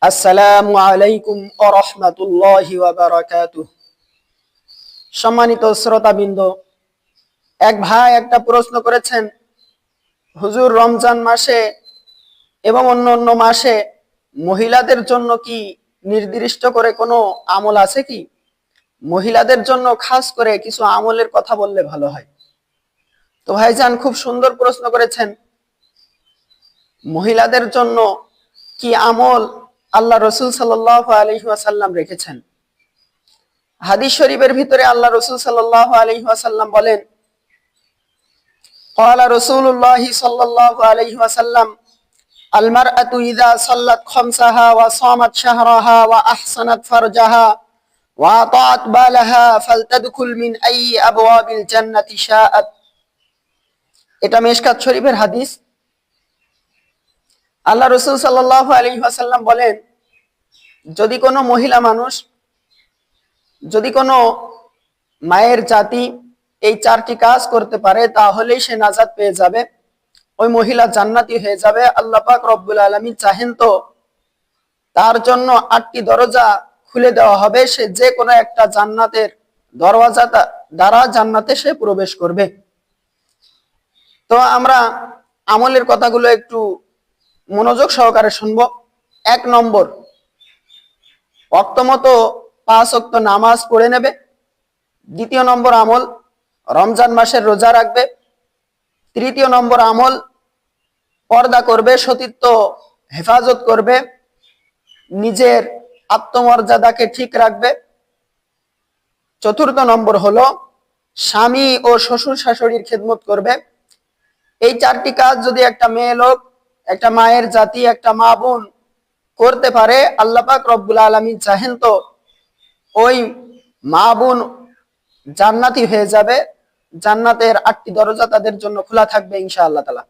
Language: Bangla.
আসসালামু আলাইকুম ওয়া রাহমাতুল্লাহি ওয়া বারাকাতুহু। সম্মানিত শ্রোতাবৃন্দ, এক ভাই একটা প্রশ্ন করেছেন, হুজুর, রমজান মাসে এবং অন্য অন্য মাসে মহিলাদের জন্য কি নির্দিষ্ট করে কোনো আমল আছে কি? মহিলাদের জন্য খাস করে কিছু আমলের কথা বললে ভালো হয়। তো ভাইজান, খুব সুন্দর প্রশ্ন করেছেন। মহিলাদের জন্য কি আমল আল্লাহ রসুল সাল্লাল্লাহু আলাইহি ওয়াসাল্লাম রেখেছেন? হাদিস শরীফের ভিতরে আল্লাহ রসুল সাল্লাল্লাহু আলাইহি ওয়াসাল্লাম বলেন, ক্বালা রাসূলুল্লাহি সাল্লাল্লাহু আলাইহি ওয়াসাল্লাম, আল মারআতু ইযা সাল্লাত খামসাহা ওয়া সামাত শাহরাহা ওয়া আহসানাত ফারজাহা ওয়া আতাআত বালাহা ফালতাদখুল মিন আইয়ি আবওয়াবিল জান্নাতি শাআত। এটা মিশকাত শরীফের হাদিস। আল্লাহ রসুল সাল্লাল্লাহু আলাইহি ওয়াসাল্লাম বলেন, যদি কোনো মহিলা মানুষ, যদি কোনো মায়ের জাতি এই চারটি কাজ করতে পারে, তাহলেই সে নাজাত পেয়ে যাবে, ওই মহিলা জান্নাতি হয়ে যাবে। আল্লাহ পাক রব্বুল আলামিন চাহেন তো তার জন্য 8টি দরজা খুলে দেওয়া হবে, সে যে কোনো একটা জান্নাতের দরওয়াজা দ্বারা জান্নাতে সে প্রবেশ করবে। তো আমরা আমলের কথাগুলো একটু মনোযোগ সহকারে শুনবো। 1 নম্বর, ওয়াক্ত মতো 5 ওয়াক্ত নামাজ পড়ে নেবে। 2 নম্বর আমল, রমজান মাসের রোজা রাখবে। 3 নম্বর আমল, পর্দা করবে, সতীত্ব হেফাজত করবে, নিজের আত্মমর্যাদাকে ঠিক রাখবে। 4 নম্বর হলো স্বামী ও শ্বশুর শাশুড়ির খেদমত করবে। এই 4টি কাজ যদি একটা মেয়ে লোক, একটা মায়ের জাতি, একটা মা বোন করতে পারে, আল্লাহ পাক রব্বুল আলামিন চাহেন তো ওই মা বোন জান্নাতি হয়ে যাবে। জান্নাতের 8টি দরজা তাদের জন্য খোলা থাকবে ইনশাআল্লাহ তাআলা।